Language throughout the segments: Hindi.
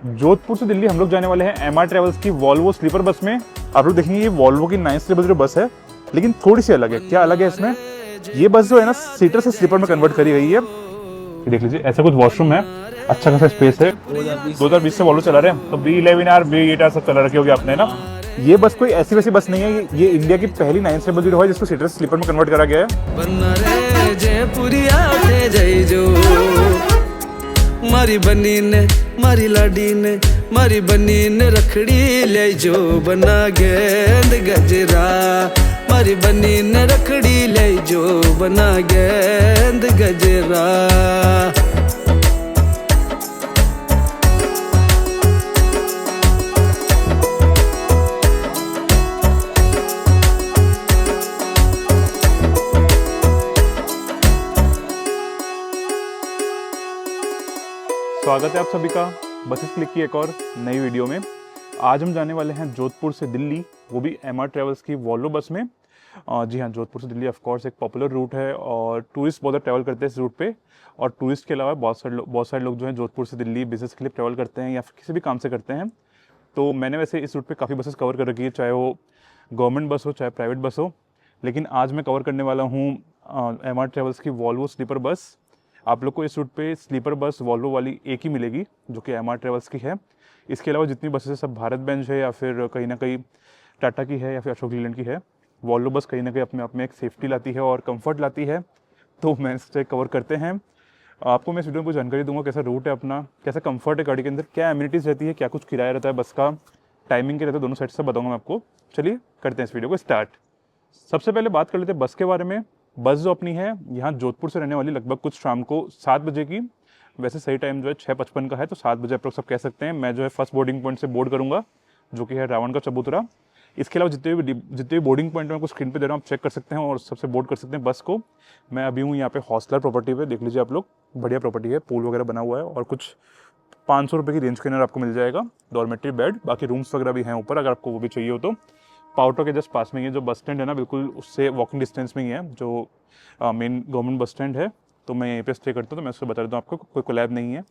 जोधपुर से दिल्ली हम लोग जाने वाले हैं एमआर ट्रेवल्स की वॉल्वो स्लीपर बस में। आप लोग देखेंगे ये वॉल्वो की 900 बस है, लेकिन थोड़ी सी अलग है। क्या अलग है इसमें? ये बस जो है ना सीटर से स्लीपर में कन्वर्ट करी गई है। ये देख लीजिए, ऐसा कुछ वॉशरूम है, अच्छा खासा स्पेस है। 2020 से वॉल्वो चला रहे हैं, तो B11R B8R सब चला रखे होगी आपने ना। ये बस कोई ऐसी वैसी बस नहीं है, ये इंडिया की पहली 900 है जिसको सीटर से स्लीपर में कन्वर्ट करा गया है। मारी बनी ने मारी लाडी ने मारी बनी ने रखड़ी ले जो बना गेंद गजरा। मारी बनी ने रखड़ी ले जो बना गेंद गजरा। स्वागत है आप सभी का बसेस क्लिक की एक और नई वीडियो में। आज हम जाने वाले हैं जोधपुर से दिल्ली, वो भी एमआर ट्रेवल्स की वॉल्वो बस में। जी हाँ, जोधपुर से दिल्ली ऑफ कोर्स एक पॉपुलर रूट है और टूरिस्ट बहुत ट्रैवल करते हैं इस रूट पे। और टूरिस्ट के अलावा बहुत सारे लोग जो हैं जोधपुर से दिल्ली बिजनेस के लिए ट्रैवल करते हैं या फिर किसी भी काम से करते हैं। तो मैंने वैसे इस रूट पर काफ़ी बसेस कवर कर रखी है, चाहे वो गवर्नमेंट बस हो चाहे प्राइवेट बस हो। लेकिन आज मैं कवर करने वाला हूँ एमआर ट्रेवल्स की वॉल्वो स्लीपर बस। आप लोग को इस रूट पे स्लीपर बस वॉल्वो वाली एक ही मिलेगी जो कि एमआर ट्रेवल्स की है। इसके अलावा जितनी बसेस है सब भारत बेंज है या फिर कहीं ना कहीं टाटा की है या फिर अशोक लीलैंड की है। वॉल्वो बस कहीं ना कहीं अपने आप में एक सेफ्टी लाती है और कंफर्ट लाती है, तो मैं इससे कवर करते हैं। आपको मैं इस वीडियो में कुछ जानकारी दूंगा, कैसा रूट है अपना, कैसा कंफर्ट है गाड़ी के अंदर, क्या एमिनिटीज़ रहती है, क्या कुछ किराया रहता है बस का, टाइमिंग के रहता है, दोनों साइड से बताऊँगा मैं आपको। चलिए करते हैं इस वीडियो को स्टार्ट। सबसे पहले बात कर लेते हैं बस के बारे में। बस जो अपनी है यहाँ जोधपुर से रहने वाली लगभग कुछ शाम को 7 बजे की। वैसे सही टाइम जो है 6:55 का है, तो 7 बजे अप्रोक्स सब कह सकते हैं। मैं जो है फर्स्ट बोर्डिंग पॉइंट से बोर्ड करूँगा जो कि है रावण का चबूतरा। इसके अलावा जितने भी बोर्डिंग पॉइंट मैं आपको स्क्रीन पे दे रहा हूँ, आप चेक कर सकते हैं और सबसे बोर्ड कर सकते हैं बस को। मैं अभी हूँ यहाँ पे हॉस्टलर प्रॉपर्टी पे, देख लीजिए आप लोग, बढ़िया प्रॉपर्टी है, पूल वगैरह बना हुआ है और कुछ 500 रुपये की रेंज के अंदर आपको मिल जाएगा डॉर्मेट्री बेड। बाकी रूम्स वगैरह भी हैं ऊपर अगर आपको वो भी चाहिए हो तो। पाउटो के जस्ट पास में ही जो बस स्टैंड है ना, बिल्कुल उससे वॉकिंग डिस्टेंस में ही है जो मेन गवर्नमेंट बस स्टैंड है। तो मैं यहीं पे स्टे करता हूँ, तो मैं उसको बता देता हूँ आपको, कोई कोलैब नहीं है,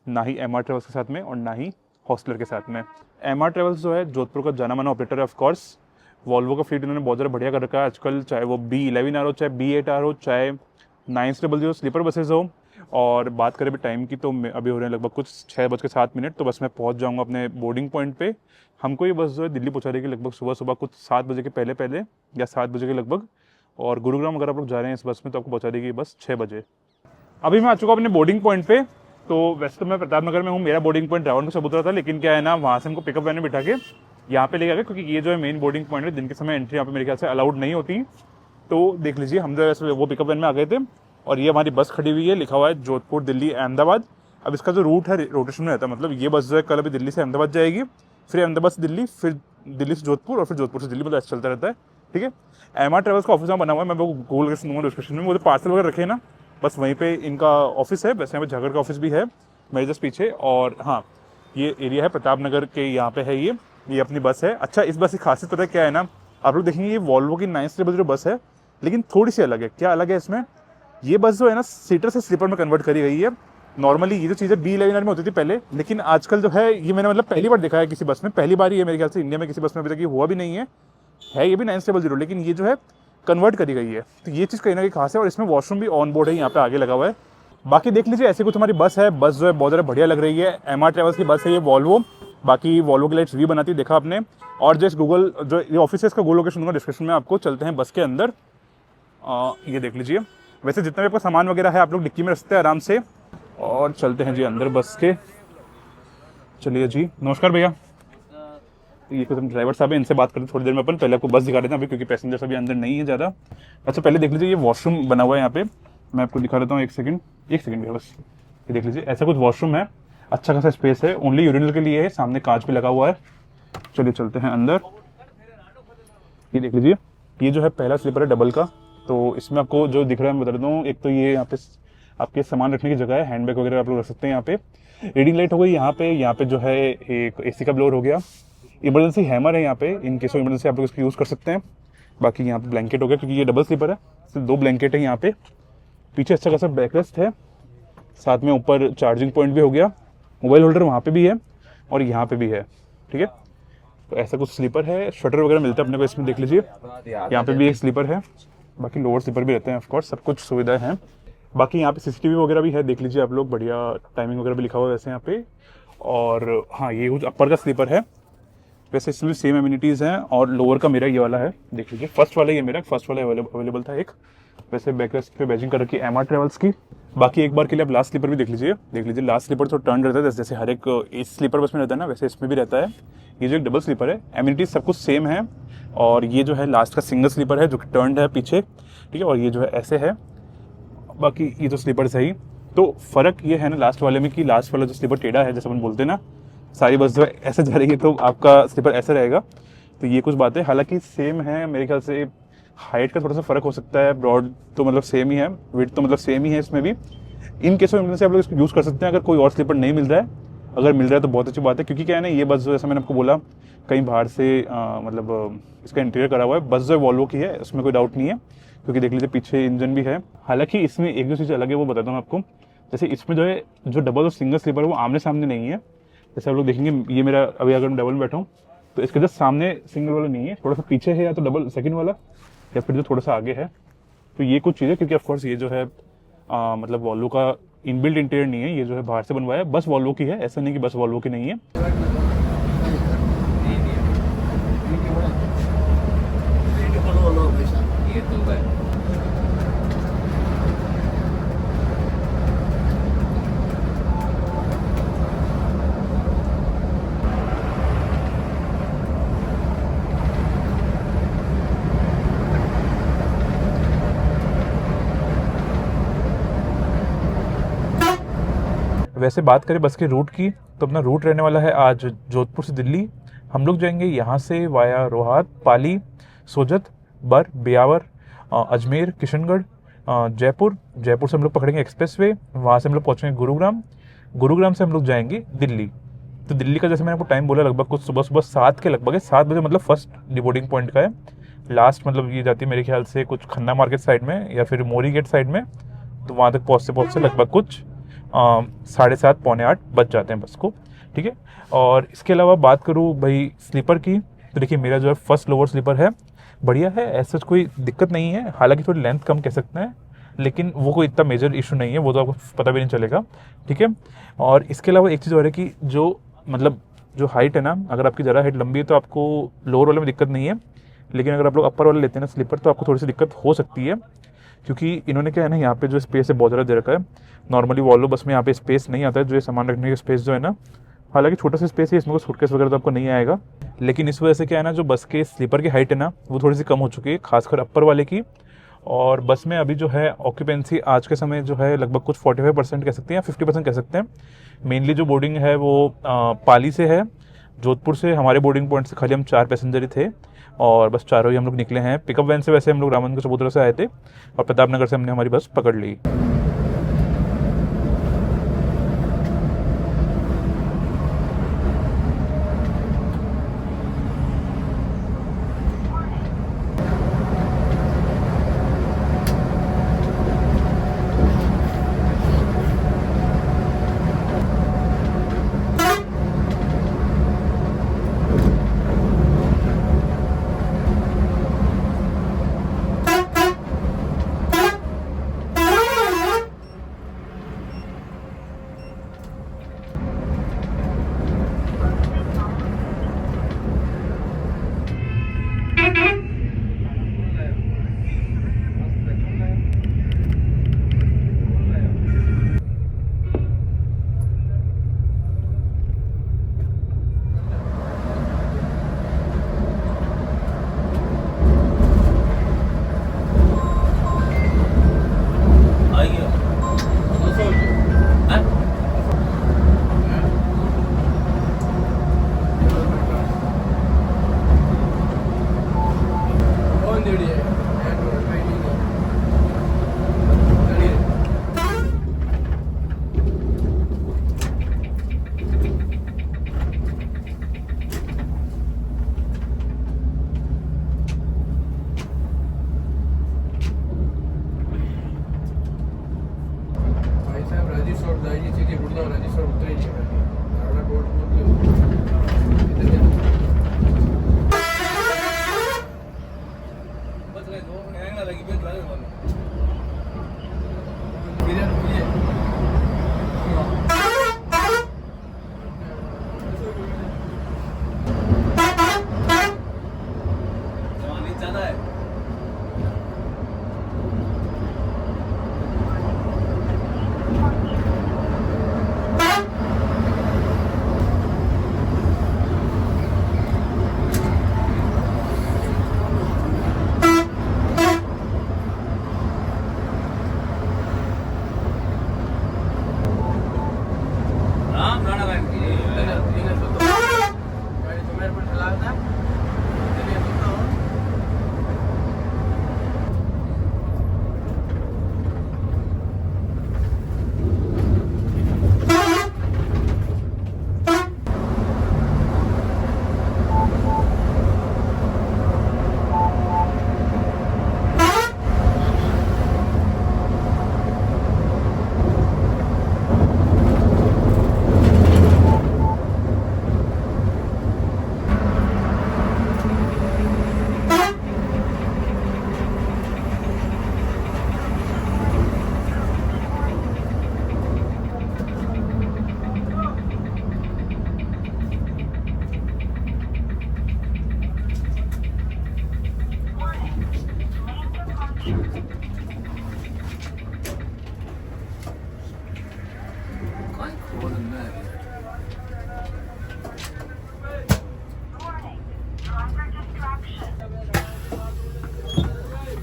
ना ही एमआर ट्रेवल्स के साथ में और ना ही हॉस्टलर के साथ में। एमआर ट्रेवल्स जो है जोधपुर का जाना माना ऑपरेटर है ऑफ कोर्स। वॉल्वो का फ्लीट इन्होंने बहुत ज़्यादा बढ़िया कर रखा है आजकल, चाहे वो B11R हो, चाहे B8R हो, चाहे 900 स्लीपर बसेज हो। और बात करें भी टाइम की, तो अभी हो रहे हैं लगभग कुछ 6:07, तो बस मैं पहुंच जाऊंगा अपने बोर्डिंग पॉइंट पे। हमको ये बस जो है दिल्ली पहुंचा देगी लगभग सुबह कुछ 7 बजे के पहले या 7 बजे के लगभग। और गुरुग्राम अगर आप लोग जा रहे हैं इस बस में तो आपको पहुंचा देगी बस 6 बजे। अभी मैं आ चुका अपने बोर्डिंग पॉइंट पे। तो वैसे तो मैं प्रताप नगर में हूँ, मेरा बोर्डिंग पॉइंट रावण का चबूतरा था, लेकिन क्या है ना, वहाँ से हमको पिकअप वैन में बिठा के यहाँ पे लेके आ गए, क्योंकि ये जो है मेन बोर्डिंग पॉइंट है। दिन के समय एंट्री यहाँ पे मेरे ख्याल से अलाउड नहीं होती। तो देख लीजिए, हम जो है वो पिकअप वैन में आ गए थे और ये हमारी बस खड़ी हुई है, लिखा हुआ है जोधपुर दिल्ली अहमदाबाद। अब इसका जो रूट है रोटेशन में रहता है, मतलब ये बस जो है कल अभी दिल्ली से अहमदाबाद जाएगी, फिर अहमदाबाद से दिल्ली, फिर दिल्ली से जोधपुर और फिर जोधपुर से दिल्ली, मतलब ऐसा चलता रहता है। ठीक है, एमआर ट्रेवल्स का ऑफिस यहाँ बना हुआ है, मैं वो गूगल करके दूंगा डिस्क्रिप्शन में। वो जो पार्सल वगैरह रखे ना, बस वहीं पे इनका ऑफिस है। वैसे यहाँ पे झागर का ऑफिस भी है मेरे जस्ट पीछे। और हाँ, ये एरिया है प्रताप नगर के, यहाँ पे है ये अपनी बस है। अच्छा, इस बस की खासियत पता है क्या है ना, आप लोग देखेंगे ये वॉल्वो की 900 बस है, लेकिन थोड़ी सी अलग है। क्या अलग है इसमें? ये बस जो है ना सीटर से स्लीपर में कन्वर्ट करी गई है। नॉर्मली ये जो चीज़ें B11R में होती थी पहले, लेकिन आजकल जो है ये मैंने मतलब पहली बार देखा है किसी बस में, पहली बार ही है मेरे ख्याल से इंडिया में किसी बस में अभी तक ये हुआ भी नहीं है ये भी 900, लेकिन ये जो है कन्वर्ट करी गई है। तो ये चीज़ कहीं ना कहीं खास है और इसमें वॉशरूम भी ऑन बोर्ड है, यहाँ पे आगे लगा हुआ है। बाकी देख लीजिए, ऐसी कुछ हमारी बस है। बस जो है बहुत ज़्यादा बढ़िया लग रही है, एमआर ट्रेवल्स की बस है ये वॉल्वो। बाकी वॉल्वो की लाइट्स भी बनाती है, देखा आपने। और जस्ट गूगल जो ये ऑफिस है इसका गूगल लोकेशन दूंगा डिस्क्रिप्शन में आपको। चलते हैं बस के अंदर। ये देख लीजिए, वैसे जितना भी आपका सामान वगैरह है आप लोग डिक्की में रखते हैं आराम से। और चलते हैं जी अंदर बस के। चलिए जी, नमस्कार भैया। ये कुछ ड्राइवर साहब है, इनसे बात करते थोड़ी देर में अपन। पहले आपको बस दिखा देते हैं अभी, क्योंकि पैसेंजर्स अभी अंदर नहीं है ज़्यादा। अच्छा, पहले देख लीजिए ये वॉशरूम बना हुआ है यहाँ पे, मैं आपको दिखा देता हूँ। एक सेकंड भैया, बस ये देख लीजिए, ऐसा कुछ वॉशरूम है, अच्छा खासा स्पेस है, ओनली यूरिनल के लिए है, सामने कांच भी लगा हुआ है। चलिए चलते हैं अंदर। ये देख लीजिए, ये जो है पहला स्लीपर है डबल का। तो इसमें आपको जो दिख रहा है मैं बता देता हूँ। एक तो ये यहाँ पे आपके सामान रखने की जगह है, हैंडबैग वगैरह आप लोग रख सकते हैं यहाँ पे। रीडिंग लाइट हो गई यहाँ पे जो है एक AC का ब्लोअर हो गया। इमरजेंसी हैमर है यहाँ पे, इन केस ऑफ इमरजेंसी आप लोग इसको यूज़ कर सकते हैं। बाकी यहाँ पे ब्लैंकेट हो गया, क्योंकि ये डबल स्लीपर है, सिर्फ 2 ब्लैंकेट है यहाँ पे। पीछे अच्छा खासा बैकरेस्ट है, साथ में ऊपर चार्जिंग पॉइंट भी हो गया, मोबाइल होल्डर वहाँ पे भी है। और यहाँ पे भी है, ठीक है। तो ऐसा कुछ स्लीपर है, शटर वगैरह मिलता है अपने को इसमें, देख लीजिए। यहाँ पे भी एक स्लीपर है, बाकी लोअर स्लीपर भी रहते हैं ऑफकोर्स, सब कुछ सुविधाएं हैं। बाकी यहाँ पे सीसीटीवी वगैरह भी है, देख लीजिए आप लोग, बढ़िया टाइमिंग वगैरह भी लिखा हुआ है वैसे यहाँ पे। और हाँ, ये कुछ अपर का स्लीपर है, वैसे इसमें भी सेम एमिनिटीज़ हैं। और लोअर का मेरा ये वाला है, देख लीजिए। फर्स्ट वाला ये मेरा फर्स्ट वाला अवेलेबल था एक। वैसे बैकरेस्ट पे बैजिंग कर रखी है एमआर ट्रेवल्स की। बाकी एक बार के लिए आप लास्ट स्लीपर भी देख लीजिए। लास्ट स्लीपर तो टर्न रहता है, जैसे हर एक इस स्लीपर बस में रहता है ना, वैसे इसमें भी रहता है। ये जो एक डबल स्लीपर है, एमिनिटीज सब कुछ सेम है। और ये जो है लास्ट का सिंगल स्लीपर है जो कि टर्न है पीछे, ठीक है। और ये जो है ऐसे है, बाकी ये तो स्लीपर सही। तो फ़र्क ये है ना लास्ट वाले में कि लास्ट वाला जो स्लीपर टेढ़ा है, जैसे अपन बोलते हैं ना, सारी बस जो है ऐसे जा रही है, तो आपका स्लीपर ऐसे रहेगा। तो ये कुछ बातें हालांकि सेम है मेरे ख्याल से। हाइट का थोड़ा सा फ़र्क हो सकता है, ब्रॉड तो मतलब सेम ही है, विड्थ तो मतलब सेम ही है इसमें भी। इन केस में से आप लोग इसको यूज़ कर सकते हैं अगर कोई और स्लीपर नहीं मिल रहा है। अगर मिल रहा है तो बहुत अच्छी बात है, क्योंकि क्या है ना, ये बस जो जैसा मैंने आपको बोला कहीं बाहर से मतलब इसका इंटीरियर करा हुआ है। बस जो है वॉल्वो की है, उसमें कोई डाउट नहीं है, क्योंकि देख लीजिए पीछे इंजन भी है। हालांकि इसमें एक दो चीज़ अलग है, वो बताता हूँ आपको। जैसे इसमें जो है जो डबल और सिंगल स्लीपर है वो आमने सामने नहीं है। जैसे आप लोग देखेंगे, ये मेरा अभी अगर मैं डबल में बैठा हूँ तो इसके जस्ट सामने सिंगल वाला नहीं है, थोड़ा सा पीछे है, या तो डबल सेकंड वाला या फिर जो थोड़ा सा आगे है। तो ये कुछ चीज़ें, क्योंकि ऑफकोर्स ये जो है मतलब वॉल्वो का इनबिल्ट इंटीरियर नहीं है, ये जो है बाहर से बनवाया है। बस वॉल्वो की है, ऐसा नहीं कि बस वॉल्वो की नहीं है। वैसे बात करें बस के रूट की, तो अपना रूट रहने वाला है आज जोधपुर से दिल्ली। हम लोग जाएंगे यहाँ से वाया रोहतक, पाली, सोजत, बर, ब्यावर, अजमेर, किशनगढ़, जयपुर। जयपुर से हम लोग पकड़ेंगे एक्सप्रेसवे, वहाँ से हम लोग पहुँचेंगे गुरुग्राम। गुरुग्राम से हम लोग जाएंगे दिल्ली। तो दिल्ली का जैसे मैंने आपको टाइम बोला, लगभग कुछ सुबह 7 के लगभग है, 7 बजे मतलब फर्स्ट डिबोर्डिंग पॉइंट का है। लास्ट मतलब ये जाती है मेरे ख्याल से कुछ खन्ना मार्केट साइड में या फिर मोरी गेट साइड में। तो वहाँ तक पहुँचते लगभग कुछ 7:30 पौने 8 बज जाते हैं बस को, ठीक है। और इसके अलावा बात करूँ भाई स्लीपर की, तो देखिए मेरा जो है फर्स्ट लोअर स्लीपर है, बढ़िया है, ऐसा कोई दिक्कत नहीं है। हालांकि थोड़ी लेंथ कम कह सकते हैं, लेकिन वो कोई इतना मेजर इशू नहीं है, वो तो आपको पता भी नहीं चलेगा, ठीक है। और इसके अलावा एक चीज़ और है कि जो मतलब जो हाइट है ना, अगर आपकी ज़रा हाइट लंबी है तो आपको लोअर वाले में दिक्कत नहीं है, लेकिन अगर आप लोग अपर वाले लेते हैं ना स्लीपर, तो आपको थोड़ी सी दिक्कत हो सकती है, क्योंकि इन्होंने क्या है ना, यहाँ पे जो स्पेस है बहुत ज़्यादा दे रखा है। नॉर्मली वॉल्वो बस में यहाँ पे स्पेस नहीं आता है, जो ये सामान रखने का स्पेस जो है ना, हालांकि छोटा सा स्पेस है, इसमें कोई सूटकेस वगैरह तो आपको नहीं आएगा। लेकिन इस वजह से क्या है ना, जो बस के स्लीपर की हाइट है ना, वो थोड़ी सी कम हो चुकी है, खासकर अपर वाले की। और बस में अभी जो है ऑक्यूपेंसी आज के समय जो है लगभग कुछ 45% कह सकते हैं या 50% कह सकते हैं। मेनली जो बोर्डिंग है वो पाली से है, जोधपुर से हमारे बोर्डिंग पॉइंट से खाली हम 4 पैसेंजर ही थे, और बस चारों ही हम लोग निकले हैं। पिकअप वैन से वैसे हम लोग रामन के चबूतरा से आए थे, और प्रतापनगर से हमने हमारी बस पकड़ ली।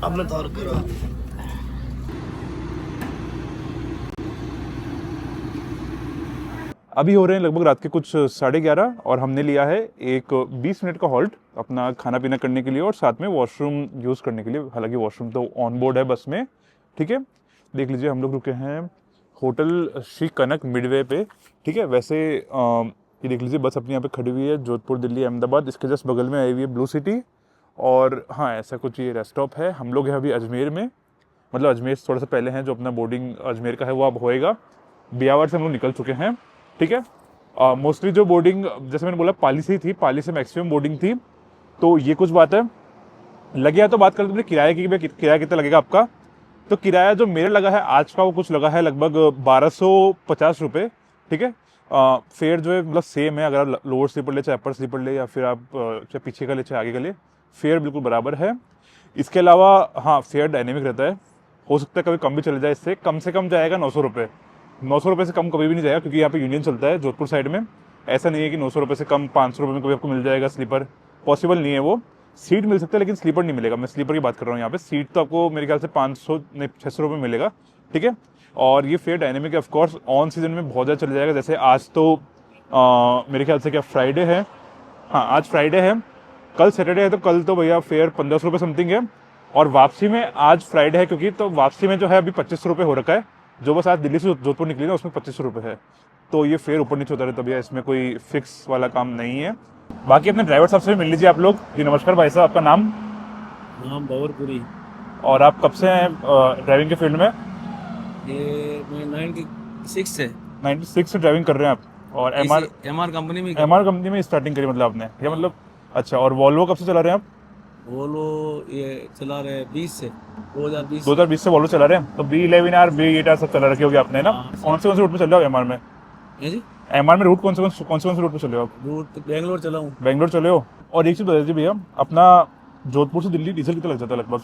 आपने तार करा अभी हो रहे हैं लगभग रात के कुछ 11:30 और हमने लिया है एक 20 मिनट का हॉल्ट अपना खाना पीना करने के लिए और साथ में वॉशरूम यूज़ करने के लिए। हालांकि वॉशरूम तो ऑन बोर्ड है बस में, ठीक है। देख लीजिए हम लोग रुके हैं होटल श्री कनक मिडवे पे, ठीक है। वैसे ये देख लीजिए बस अपनी यहाँ पे खड़ी हुई है जोधपुर दिल्ली अहमदाबाद। इसके जस्ट बगल में आई हुई है ब्लू सिटी और हाँ ऐसा कुछ ये रेस्ट स्टॉप है। हम लोग हैं अभी अजमेर में, मतलब अजमेर से थोड़ा सा पहले हैं। जो अपना बोर्डिंग अजमेर का है वो अब होएगा। बियावर से हम लोग निकल चुके हैं, ठीक है। मोस्टली जो बोर्डिंग जैसे मैंने बोला पाली से ही थी, पाली से मैक्सिमम बोर्डिंग थी। तो ये कुछ बात है। लगे तो बात करते हैं किराए की, भाई किराया कितना लगेगा आपका। तो किराया जो मेरे लगा है आज का वो कुछ लगा है लगभग 1250 रुपये, ठीक है। फेयर जो है मतलब सेम है, अगर आप लोअर स्लीपर ले चाहे अपर स्लीपर ले या फिर आप चाहे पीछे का ले चाहे आगे का ले, फेयर बिल्कुल बराबर है। इसके अलावा हाँ फेयर डायनेमिक रहता है, हो सकता है कभी कम भी चले जाए। इससे कम से कम जाएगा 900 रुपये। 900 रुपये से कम कभी भी नहीं जाएगा क्योंकि यहाँ पे यूनियन चलता है जोधपुर साइड में। ऐसा नहीं है कि 900 रुपये से कम 500 रुपये में कभी आपको मिल जाएगा स्लीपर, पॉसिबल नहीं है वो। सीट मिल सकता है लेकिन स्लीपर नहीं मिलेगा। मैं स्लीपर की बात कर रहा हूँ यहाँ पे। सीट तो आपको मेरे ख्याल से 500 नहीं 600 रुपये मिलेगा, ठीक है। और ये फेयर डायनेमिक है ऑफकोर्स। ऑन सीजन में बहुत ज़्यादा चल जाएगा। जैसे आज तो मेरे ख्याल से क्या फ्राइडे है, हाँ आज फ्राइडे है, कल सैटरडे है। तो कल तो भैया फेयर 1500 रुपये समथिंग है। और वापसी में आज फ्राइडे है क्योंकि तो वापसी में जो है अभी 2500 रुपये हो रखा है। जो बस आज दिल्ली से जोधपुर निकली ना उसमें 2500 रुपये है। तो ये फेयर ऊपर नीचे होता रहता है भैया, इसमें कोई फिक्स वाला काम नहीं है। बाकी अपने ड्राइवर साहब से भी मिल लीजिए आप लोग। जी नमस्कार भाई साहब, आपका नाम? नाम बावरपुरी। और आप कब से हैं ड्राइविंग के फील्ड में? ये मैं 96 से 96 से ड्राइविंग कर रहे हैं आप? और एमआर कंपनी में स्टार्टिंग करी मतलब आपने, या मतलब अच्छा। और वॉल्वो कब से चला रहे हैं आप? वोल्वो ये चला रहे 20 से 2020 से वॉल्वो चला रहे हैं। तो B11R B8R सब चला रखे होगे आपने ना? कौन से रूट पे चल रहे हो एमआर में? जी एमआर में रूट कौन से रूट पे चले हो आप? रूट बेंगलोर चला हूँ। बेंगलोर चले हो। और एक चीज़ बता दीजिए भैया, अपना जोधपुर से दिल्ली डीजल कितना लग जाता है? लगभग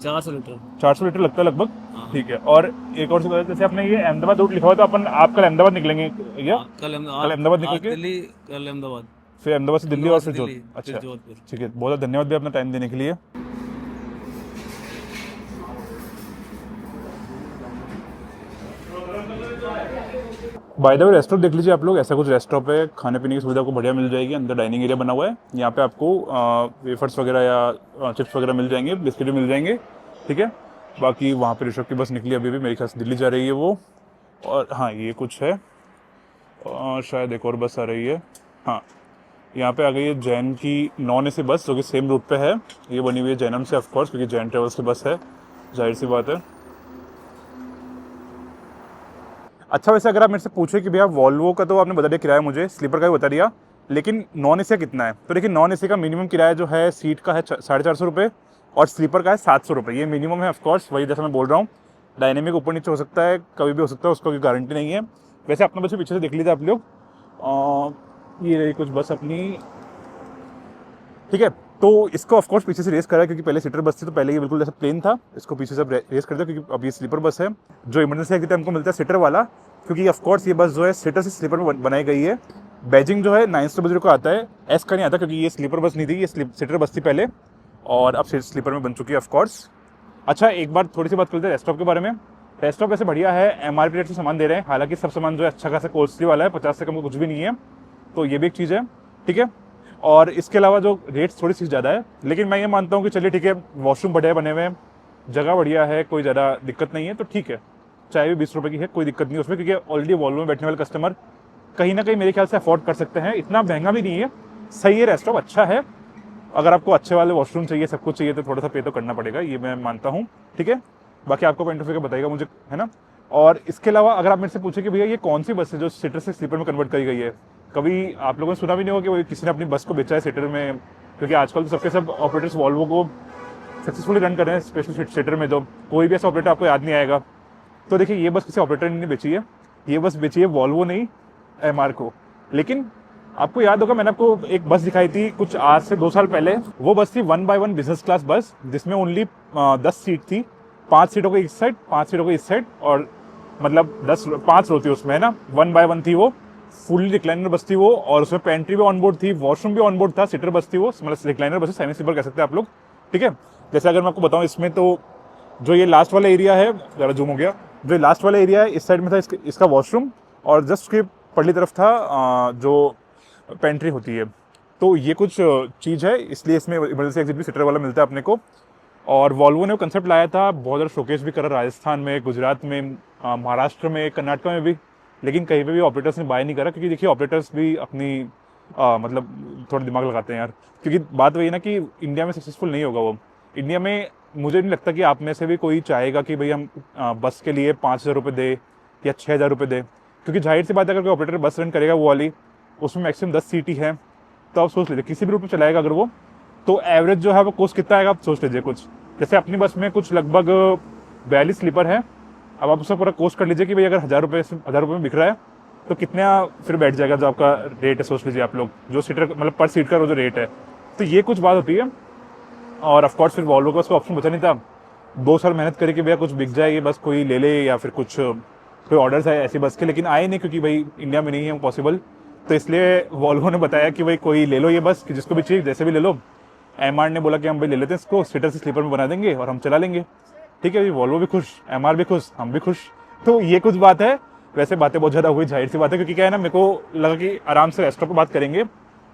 400 लीटर 400 लीटर लगता है लगभग, ठीक है। और एक और चीज़, जैसे आपने ये अहमदाबाद रूट लिखा हुआ तो अपन आप कल अहमदाबाद निकलेंगे क्या? कल अहमदाबाद निकल के दिल्ली, कल अहमदाबाद, फिर अहमदाबाद से दिल्ली और फिर दिल्ली, अच्छा फिर जोधपुर। ठीक है। बहुत बहुत धन्यवाद भैया अपना टाइम देने के लिए। बाय द वे रेस्टोरेंट देख लीजिए आप लोग, ऐसा कुछ रेस्टोरेंट है। खाने पीने की सुविधा को बढ़िया मिल जाएगी। अंदर डाइनिंग एरिया बना हुआ है। यहाँ पे आपको वेफर्स वगैरह या चिप्स वगैरह मिल जाएंगे, बिस्किट भी मिल जाएंगे, ठीक है। बाकी वहाँ पे ऋषभ की बस निकली अभी भी, मेरे ख्याल से दिल्ली जा रही है वो। और हाँ ये कुछ है और शायद एक और बस आ रही है। हाँ यहाँ पे आ गई है जैन की नॉन AC बस जो कि सेम रूट पे है। ये बनी हुई है जैनम से ऑफकोर्स, क्योंकि जैन ट्रेवल्स की बस है, जाहिर सी बात है। अच्छा वैसे अगर आप मेरे से पूछे कि भैया वॉल्वो का तो आपने बता दिया किराया, मुझे स्लीपर का भी बता दिया, लेकिन नॉन AC का कितना है? तो देखिए नॉन AC का मिनिमम किराया जो है सीट का है 450 रुपये और स्लीपर का है 700 रुपये। ये मिनिमम है ऑफकोर्स, वही जैसा मैं बोल रहा हूँ। डायनेमिक ऊपर नीचे हो सकता है, कभी भी हो सकता है, उसका कोई गारंटी नहीं है। वैसे अपना बस पीछे से देख लीजिए आप लोग, ये रही कुछ बस अपनी, ठीक है। तो इसको ऑफकोर्स पीछे से रेस करा है क्योंकि पहले सीटर बस थी, तो पहले ये बिल्कुल जैसा प्लेन था। इसको पीछे से रेस कर दिया क्योंकि अब ये स्लीपर बस है। जो इमरजेंसी एग्जिट हमको मिलता है सीटर वाला, क्योंकि ऑफकोर्स ये बस जो है सीटर से स्लीपर में बनाई गई है। बैजिंग जो है 900 बजे को आता है, एस का नहीं आता क्योंकि ये स्लीपर बस नहीं थी, ये सीटर बस थी पहले और अब स्लीपर में बन चुकी है ऑफकोर्स। अच्छा एक बार थोड़ी सी बात करते हैं रेस्टॉप के बारे में। रेस्टॉप वैसे बढ़िया है, MRP रेट से सामान दे रहे हैं। हालांकि सब सामान जो है अच्छा खासा कॉस्टली वाला है, 50 से कम कुछ भी नहीं है, तो ये भी एक चीज़ है, ठीक है। और इसके अलावा जो रेट्स थोड़ी सी ज़्यादा है, लेकिन मैं ये मानता हूँ कि चलिए ठीक है, वॉशरूम बढ़िया बने हुए हैं, जगह बढ़िया है, कोई ज़्यादा दिक्कत नहीं है, तो ठीक है। चाहे भी 20 रुपये की है, कोई दिक्कत नहीं है उसमें, क्योंकि ऑलरेडी वॉल्वो में बैठने वाले कस्टमर कहीं ना कहीं मेरे ख्याल से अफोर्ड कर सकते हैं। इतना महंगा भी नहीं है, सही है, रेस्टॉप अच्छा है। अगर आपको अच्छे वाले वॉशरूम चाहिए, सब कुछ चाहिए, तो थोड़ा सा पे तो करना पड़ेगा, ये मैं मानता हूँ, ठीक है। बाकी आपको पॉइंट ऑफ व्यू बताइएगा मुझे, है ना। और इसके अलावा अगर आप मेरे से पूछे कि भैया ये कौन सी बस है जो सीटर से स्लीपर में कन्वर्ट करी गई है, कभी आप लोगों ने सुना भी नहीं होगा कि किसी ने अपनी बस को बेचा है सीटर में, क्योंकि आजकल तो सबके सब ऑपरेटर्स वॉल्वो को सक्सेसफुली रन कर रहे हैं, स्पेशल सीटर में। जो कोई भी ऐसा ऑपरेटर आपको याद नहीं आएगा। तो देखिए ये बस किसी ऑपरेटर ने नहीं बेची है, ये बस बेची है वॉल्वो नहीं MR को। लेकिन आपको याद होगा मैंने आपको एक बस दिखाई थी कुछ आज से 2 साल पहले, वो बस थी 1x1 बिजनेस क्लास बस, जिसमें ओनली 10 सीट थी, 5 सीटों को इस साइड, 5 सीटों को इस साइड, और मतलब 5 रो थी उसमें, है ना। 1x1 थी वो, फुल्ली रिक्लाइनर बस थी वो, और उसमें पेंट्री भी ऑनबोर्ड थी, वॉशरूम भी ऑनबोर्ड था। सीटर बस थी वो, मतलब रिक्लाइनर बस, सेमी स्लीपर कह सकते हैं आप लोग, ठीक है। जैसे अगर मैं आपको बताऊं इसमें, तो जो ये लास्ट वाला एरिया है, ज़रा जूम हो गया, जो लास्ट वाला एरिया है इस साइड में था इसका वॉशरूम, और जस्ट उसके पड़ली तरफ था जो पेंट्री होती है। तो ये कुछ चीज़ है, इसलिए इसमें इमरजेंसी एग्जिट भी सीटर वाला मिलता है अपने को। और वॉल्वो ने वो कंसेप्ट लाया था, बहुत ज़्यादा शोकेस भी करा राजस्थान में, गुजरात में, महाराष्ट्र में, कर्नाटक में भी, लेकिन कहीं पे भी ऑपरेटर्स ने बाय नहीं करा, क्योंकि देखिए ऑपरेटर्स भी अपनी मतलब थोड़ा दिमाग लगाते हैं यार, क्योंकि बात वही है ना कि इंडिया में सक्सेसफुल नहीं होगा वो। इंडिया में मुझे नहीं लगता कि आप में से भी कोई चाहेगा कि भाई हम बस के लिए 5,000 रुपये दे या 6,000 रुपये दे, क्योंकि जाहिर सी बात है अगर कोई ऑपरेटर बस रन करेगा वो वाली, उसमें मैक्सिमम 10 सीट ही है, तो आप सोच लीजिए किसी भी रूट पर चलाएगा अगर वो, तो एवरेज जो है वो कोस्ट कितना आएगा आप सोच लीजिए। कुछ जैसे अपनी बस में कुछ लगभग 42 स्लीपर है, अब आप उसका पूरा कोस्ट कर लीजिए कि भाई अगर 1,000 रुपये में बिक रहा है तो कितना फिर बैठ जाएगा जो आपका रेट है, सोच लीजिए आप लोग, जो सीटर मतलब पर सीट का वो जो रेट है। तो ये कुछ बात होती है। और ऑफकोर्स फिर वॉल्वो का उसका ऑप्शन बचा नहीं था, 2 साल मेहनत करे कि भैया कुछ बिक जाए ये बस, कोई ले ले, या फिर कुछ कोई ऑर्डर्स आए ऐसी बस के, लेकिन आए नहीं, क्योंकि भाई इंडिया में नहीं है वो पॉसिबल। तो इसलिए वॉल्वो ने बताया कि भाई कोई ले लो ये बस, कि जिसको भी चाहिए जैसे भी ले लो। एमआर ने बोला कि हम भाई ले लेते हैं इसको, सीटर से स्लीपर में बना देंगे और हम चला लेंगे। ठीक है, वॉल्वो भी खुश, एमआर भी खुश, हम भी खुश। तो ये कुछ बात है। वैसे बातें बहुत ज़्यादा हुई, जाहिर सी बात है, क्योंकि क्या है ना, मेरे को लगा कि आराम से रेस्टोरेंट पर बात करेंगे,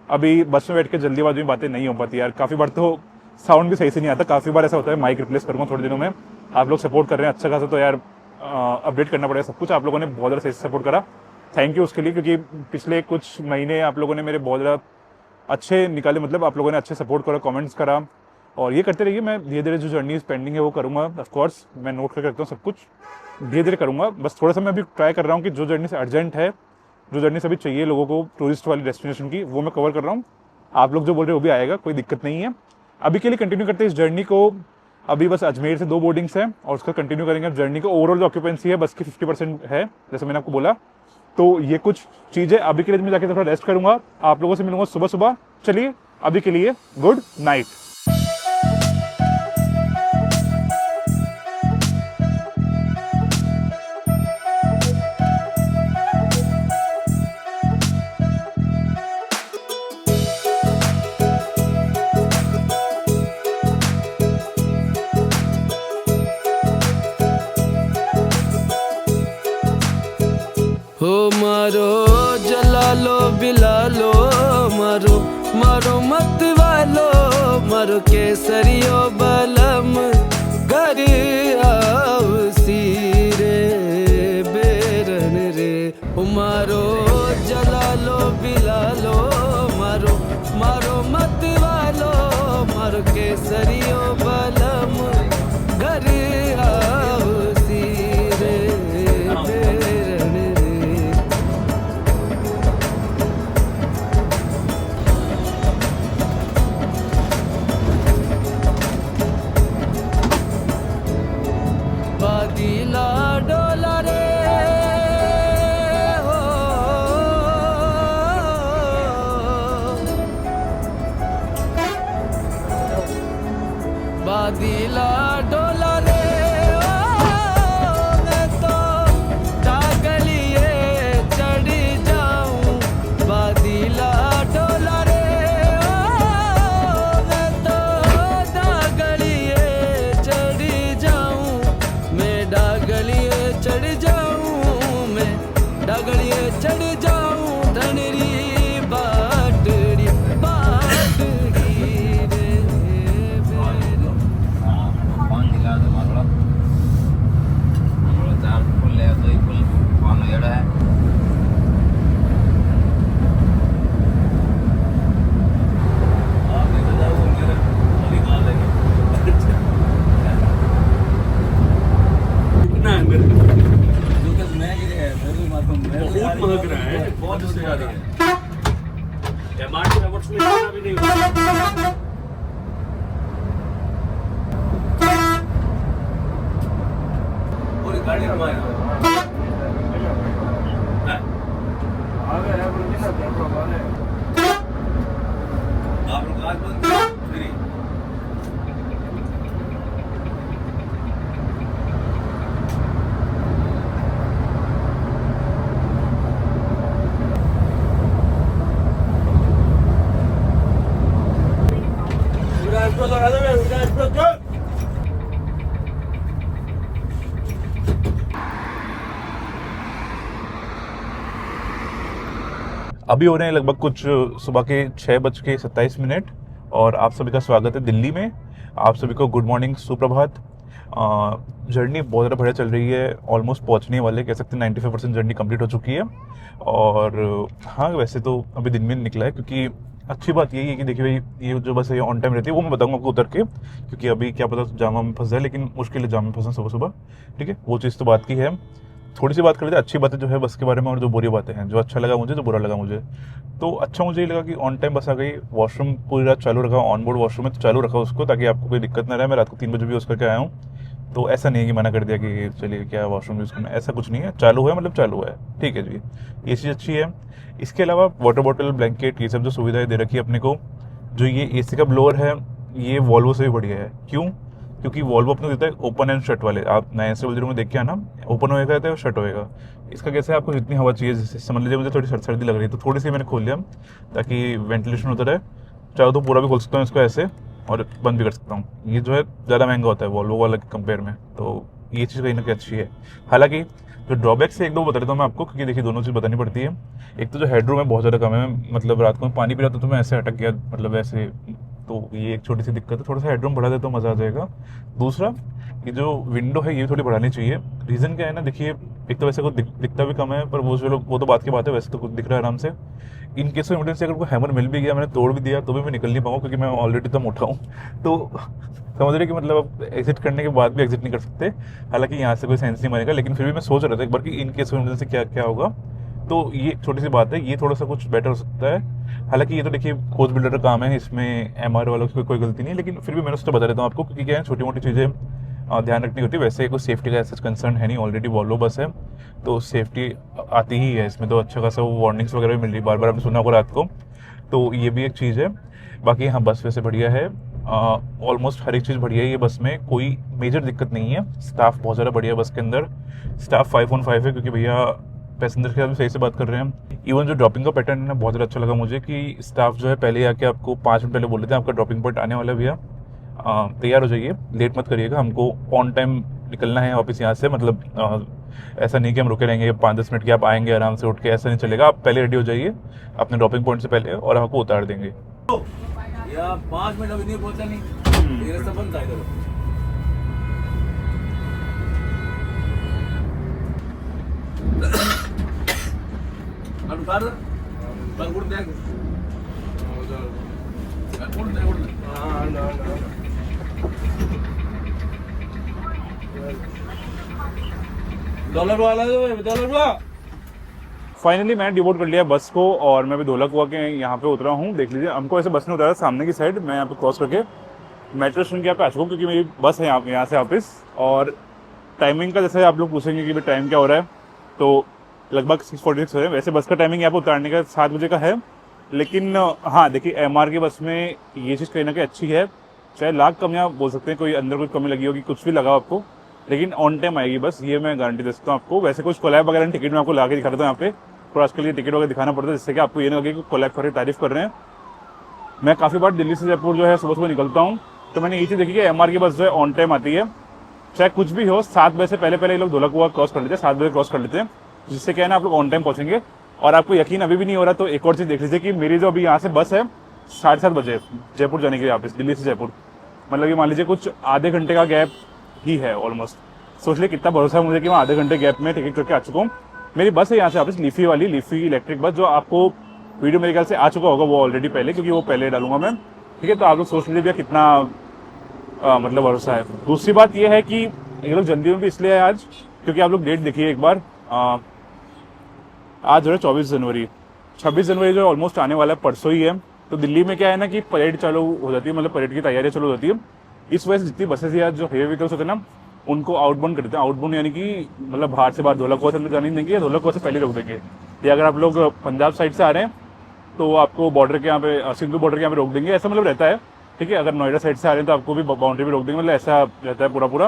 अभी बस में बैठ के जल्दीबाजी में बातें नहीं हो पाती यार। काफ़ी बार तो साउंड भी सही से नहीं आता, काफ़ी बार ऐसा होता है माइक रिप्लेस करूँगा थोड़े दिनों में। आप लोग सपोर्ट कर रहे हैं अच्छा खासा, तो यार अपडेट करना पड़ेगा सब कुछ। आप लोगों ने बहुत ज़्यादा सही से सपोर्ट करा, थैंक यू उसके लिए, क्योंकि पिछले कुछ महीने आप लोगों ने मेरे बहुत ज़्यादा अच्छे निकाले, मतलब आप लोगों ने अच्छे सपोर्ट करा, कमेंट्स करा, और ये करते रहिए। मैं धीरे धीरे जो जर्नी पेंडिंग है वो करूँगा, ऑफकोर्स मैं नोट करके रखता हूँ सब कुछ, धीरे धीरे करूँगा। बस थोड़ा सा मैं अभी ट्राई कर रहा हूँ कि जो जर्नी से अर्जेंट है, जो जर्नी से अभी चाहिए लोगों को टूरिस्ट वाली डेस्टिनेशन की, वो मैं कवर कर रहा हूँ। आप लोग जो बोल रहे हो वो भी आएगा, कोई दिक्कत नहीं है। अभी के लिए कंटिन्यू करते हैं इस जर्नी को। अभी बस अजमेर से 2 बोर्डिंग्स हैं और उसका कंटिन्यू करेंगे जर्नी को। ओवरऑल जो ऑक्यूपेंसी है बस की 50% है, जैसे मैंने आपको बोला। तो ये कुछ चीज़ें अभी के लिए मैं जाके थोड़ा रेस्ट करूँगा, आप लोगों से मिलूंगा सुबह सुबह। चलिए अभी के लिए गुड नाइट। हो मारो जला लो बिला लो, मारो मारो मत वालो, मारो केसरियो बलम घर आव सीरे बेरन रे। हो मारो जला लो बिला लो, मारो मारो मत वालो, मारो केसरियो बलम घर आव सीरे बेरन रे। बादीला डोला रे हो, बादीला डोला रे ओ, मैं तो डागलिए चढ़ी जाऊं। बादीला डोला रे ओ, मैं तो डागलिए चढ़ी जाऊं। मैं डागलिए चढ़ जाऊं, मैं डागलिए चढ़ जाऊं। धनरी बाटड़ी बाटड़ी रे मेरे। पान दिला दो मारो मारो चार फुल ले तो ही फुल पान एड़ा है। आप देखो जाओ मेरे निकाल लेंगे कितना है मेरे को जो कि मैं गिरे है मेरे मालूम बहुत महक रहा है, बहुत उससे ज़्यादा ज्यादा है। एमआरटी रबर्स में इतना भी नहीं होता। पूरी गाड़ी हमारी है। आप लोग आज बंद फ्री Udah, lगा दो, udah, अभी हो रहे हैं लगभग कुछ सुबह के 6:27 और आप सभी का स्वागत है दिल्ली में। आप सभी को गुड मॉर्निंग, सुप्रभात। जर्नी बहुत ज़्यादा बढ़िया चल रही है, ऑलमोस्ट पहुंचने वाले, कह सकते हैं 95% जर्नी कंप्लीट हो चुकी है। और हाँ, वैसे तो अभी दिन में निकला है, क्योंकि अच्छी बात यही है कि देखिए भाई, ये जो बस ये ऑन टाइम रहती है वो मैं बताऊंगा आपको उतर के, क्योंकि अभी क्या पता जामा में फंस जाए, लेकिन मुश्किल है जामा में फंसना सुबह सुबह। ठीक है, वो चीज़ तो बात की है। थोड़ी सी बात कर लेते हैं अच्छी बातें जो है बस के बारे में, और जो बुरी बातें हैं, जो अच्छा लगा मुझे, जो बुरा लगा मुझे। तो अच्छा मुझे ये लगा कि ऑन टाइम बस आ गई, वॉशरूम पूरी रात चालू रखा, ऑन बोर्ड वॉशरूम में तो चालू रखा उसको, ताकि आपको कोई दिक्कत ना रहे। मैं रात को 3 बजे भी यूज़ करके आया हूँ, तो ऐसा नहीं है कि मना कर दिया कि चलिए क्या वॉशरूम यूज़ करना, ऐसा कुछ नहीं है। चालू है मतलब चालू है, ठीक है जी, ये चीज़ अच्छी है। इसके अलावा वाटर बॉटल, ब्लैंकेट, ये सब जो सुविधाएं दे रखी है अपने को। जो ये एसी का ब्लोअर है, ये वॉल्वो से भी बढ़िया है। क्यों? क्योंकि वॉल्वो अपने देता है ओपन एंड शट वाले। आप नए से बोल में देखिए ना, ओपन होएगा रहता है और शट होएगा। इसका कैसे है, आपको जितनी हवा चाहिए, जैसे समझ लीजिए मुझे थोड़ी सर्दी लग रही है तो थोड़ी सी मैंने खोल लिया ताकि वेंटिलेशन होता रहे। चाहे तो पूरा भी खोल सकता हूँ इसको ऐसे, और बंद भी कर सकता हूँ। ये जो है ज़्यादा महंगा होता है वॉल्वो वाला के कंपेयर में, तो ये चीज़ कहीं ना कहीं अच्छी है। हालांकि जो ड्रॉबैक्स है एक दो बता देता हूँ मैं आपको, क्योंकि देखिए दोनों चीज़ बतानी पड़ती है। एक तो जो हेडरूम है बहुत ज़्यादा कम है, मतलब रात को मैं पानी पी रहा था तो मैं ऐसे अटक गया, मतलब ऐसे, तो ये एक छोटी सी दिक्कत है। थोड़ा सा हेडरूम बढ़ा दे तो मज़ा आ जाएगा। दूसरा, ये जो विंडो है ये थोड़ी बढ़ानी चाहिए। रीज़न क्या है ना, देखिए एक तो वैसे कुछ दिखता भी कम है, पर वो जो लोग, वो तो बात की बात है, वैसे तो कुछ दिख रहा है आराम से। इन केस ऑफ इमरजेंसी अगर कोई हैमर मिल भी गया, मैंने तोड़ भी दिया, तो भी मैं निकल नहीं पाऊंगा, क्योंकि मैं ऑलरेडी तो मोटा हूँ। तो समझ रहे कि मतलब अब एग्जिट करने के बाद भी एग्जिट नहीं कर सकते। हालांकि यहाँ से कोई सेंस नहीं मारेगा, लेकिन फिर भी मैं सोच रहा था एक बार कि इन केस ऑफ इमरजेंसी क्या क्या होगा। तो ये एक छोटी सी बात है, ये थोड़ा सा कुछ बेटर हो सकता है। हालांकि ये तो देखिए कोच बिल्डर का काम है, इसमें एमआर वालों की कोई गलती नहीं है, लेकिन फिर भी मैंने उसको बता देता हूँ आपको, क्योंकि क्या है, छोटी मोटी चीज़ें ध्यान रखनी होती है। वैसे कोई सेफ्टी का ऐसा कंसर्न है नहीं, ऑलरेडी वॉल्वो बस है तो सेफ्टी आती ही है इसमें, तो अच्छा खासा वो वार्निंग्स वगैरह भी मिल रही है, बार बार आपने सुना होगा रात को, तो ये भी एक चीज़ है। बाकी हाँ, बस वैसे बढ़िया है, ऑलमोस्ट हर एक चीज़ बढ़िया है ये बस में, कोई मेजर दिक्कत नहीं है। स्टाफ बहुत ज़्यादा बढ़िया है बस के अंदर, स्टाफ 5 on 5 है, क्योंकि भैया पैसेंजर के साथ भी सही से बात कर रहे हैं। इवन जो ड्रॉपिंग का पैटर्न है ना, बहुत ज़्यादा अच्छा लगा मुझे, कि स्टाफ जो है पहले आके आपको 5 मिनट पहले बोल रहे थे आपका ड्रॉपिंग पॉइंट आने वाला है भैया, तैयार हो जाइए, लेट मत करिएगा, हमको ऑन टाइम निकलना है वापस यहाँ से। मतलब ऐसा नहीं कि हम रुके रहेंगे 5-10 मिनट के, आप आएंगे आराम से उठ के, ऐसा नहीं चलेगा। आप पहले रेडी हो जाइए अपने ड्रॉपिंग पॉइंट से पहले, और आपको उतार देंगे। या 5 मिनट अभी नहीं पहुंचा, नहीं ये रास्ता बंद था इधर। अब उतार दे, बंद कर दे, हां ना डॉलर वाला फाइनली मैंने डिवोट कर लिया बस को, और मैं भी धोलक हुआ के यहाँ पे उतरा हूँ। देख लीजिए, हमको ऐसे बस ने उतारा सामने की साइड, मैं यहाँ पे क्रॉस करके मेट्रो स्टेशन के यहाँ पे आ चुका हूँ, क्योंकि मेरी बस है यहाँ से वापस। और टाइमिंग का जैसे आप लोग पूछेंगे कि भाई टाइम क्या हो रहा है, तो लगभग 6:46 है। वैसे बस का टाइमिंग यहाँ पे उतारने का 7 बजे का है, लेकिन हाँ देखिए, एमआर की बस में ये चीज़ कहीं ना कहीं अच्छी है। चाहे लाख कमियाँ बोल सकते हैं, कोई अंदर कुछ कमी लगी होगी, कुछ भी लगा आपको, लेकिन ऑन टाइम आएगी बस, ये मैं गारंटी दे सकता हूँ आपको। वैसे कुछ कोलैब वगैरह टिकट में आपको ला के दिखा देता हूँ यहाँ पे, तो आजकल ये टिकट वगैरह दिखाना पड़ता है, जिससे कि आपको ये ना लगे कि कोलैब कर तारीफ कर रहे हैं। मैं काफ़ी बार दिल्ली से जयपुर जो है सुबह सुबह निकलता हूँ, तो मैंने ये चीज़ देखी कि एमआर की बस जो है ऑन टाइम आती है। चाहे कुछ भी हो, 7 बजे से पहले ये लोग धोलक हुआ क्रॉस कर लेते हैं, 7 बजे क्रॉस कर लेते हैं, जिससे क्या है ना, आप लोग ऑन टाइम पहुँचेंगे। और आपको यकीन अभी भी नहीं हो रहा, तो एक और चीज़ देख लीजिए कि मेरी जो अभी यहाँ से बस है 7:30 बजे जयपुर जाने के लिए, वापस दिल्ली से जयपुर, मतलब कि मान लीजिए कुछ आधे घंटे का गैप ही है ऑलमोस्ट। सोच लिया कितना भरोसा है मुझे कि मैं आधे घंटे गैप में टिकट करके आ चुका हूँ। मेरी बस है यहाँ से वापस लीफी वाली, लीफी इलेक्ट्रिक बस, जो आपको वीडियो मेरे ख्याल से आ चुका होगा वो ऑलरेडी पहले, क्योंकि वो पहले डालूंगा मैं। ठीक है, तो आप लोग सोच लीजिए भैया कितना मतलब भरोसा है। दूसरी बात ये है कि ये लोग जल्दी में भी इसलिए है आज, क्योंकि आप लोग डेट देखिए एक बार, आज जो है 24 जनवरी, 26 जनवरी जो ऑलमोस्ट आने वाला है, परसों ही है। तो दिल्ली में क्या है ना कि परेड चालू हो जाती है, मतलब परेड की तैयारियां चालू हो जाती है। इस वजह से जितनी बसेस या जो हेवी व्हीकल्स होते हैं ना, उनको आउटबाउंड करते हैं। आउटबाउंड यानी कि मतलब बाहर से बाहर धोलक से अंदर जाने नहीं देंगे, धोलक से पहले रोक देंगे। या अगर आप लोग पंजाब साइड से आ रहे हैं तो आपको बॉर्डर के यहाँ पे, सिंधु बॉर्डर के यहाँ पे रोक देंगे, ऐसा मतलब रहता है। ठीक है, अगर नोएडा साइड से आ रहे हैं तो आपको भी बाउंड्री भी रोक देंगे, मतलब ऐसा रहता है पूरा।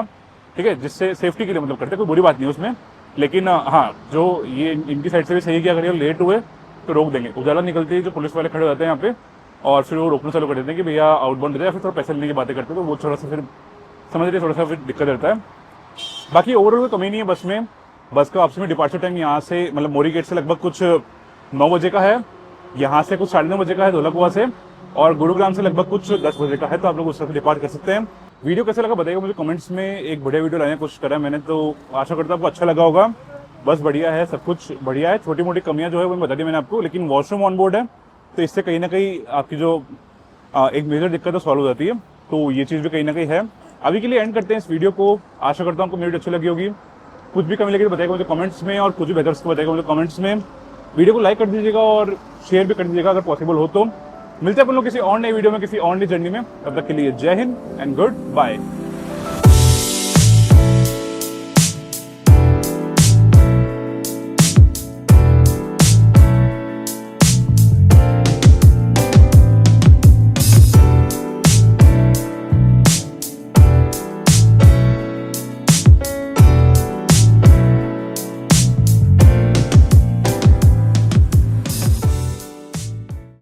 ठीक है, जिससे सेफ्टी के लिए मतलब करते हैं, कोई बुरी बात नहीं है उसमें। लेकिन हाँ, जो ये इनकी साइड से भी सही है कि अगर ये लेट हुए तो रोक देंगे। उजाला निकलती है, जो पुलिस वाले खड़े हो जाते हैं यहाँ पे, और फिर वो रोकना चालू कर देते हैं कि भैया आउटबाउंड दे, या फिर थोड़ा पैसे लेने की बातें करते हैं, तो वो थोड़ा सा फिर समझ लीजिए थोड़ा सा फिर दिक्कत रहता है। बाकी ओवरऑल कोई कमी नहीं है बस में। बस का आपसे में डिपार्चर टाइम यहाँ से मतलब मोरी गेट से लगभग कुछ 9 बजे का है, यहाँ से कुछ 9:30 बजे का है धौलाकुआं से, और गुरुग्राम से लगभग कुछ 10 बजे का है, तो आप लोग उस तरह डिपार्ट कर सकते हैं। वीडियो कैसा लगा बताइएगा मुझे कमेंट्स में। एक बढ़िया वीडियो लाने की कोशिश करा मैंने, तो आशा करता हूँ आपको अच्छा लगा होगा। बस बढ़िया है, सब कुछ बढ़िया है। छोटी मोटी कमियां जो है वो बता दी मैंने आपको, लेकिन वॉशरूम ऑन बोर्ड है, तो इससे कहीं ना कहीं आपकी जो एक मेजर दिक्कत है सॉल्व हो जाती है, तो ये चीज़ भी कहीं ना कहीं है। अभी के लिए एंड करते हैं इस वीडियो को। आशा करता हूँ आपको मेरी वीडियो अच्छी लगी होगी। कुछ भी कमी लगी तो बताइएगा मुझे कमेंट्स में, और कुछ भी बेहतर को बताइएगा मुझे कमेंट्स में। वीडियो को लाइक कर दीजिएगा और शेयर भी कर दीजिएगा अगर पॉसिबल हो तो। मिलते हैं अपन लोग किसी और नई वीडियो में, किसी और नई जर्नी में। तब तक के लिए जय हिंद एंड गुड बाय।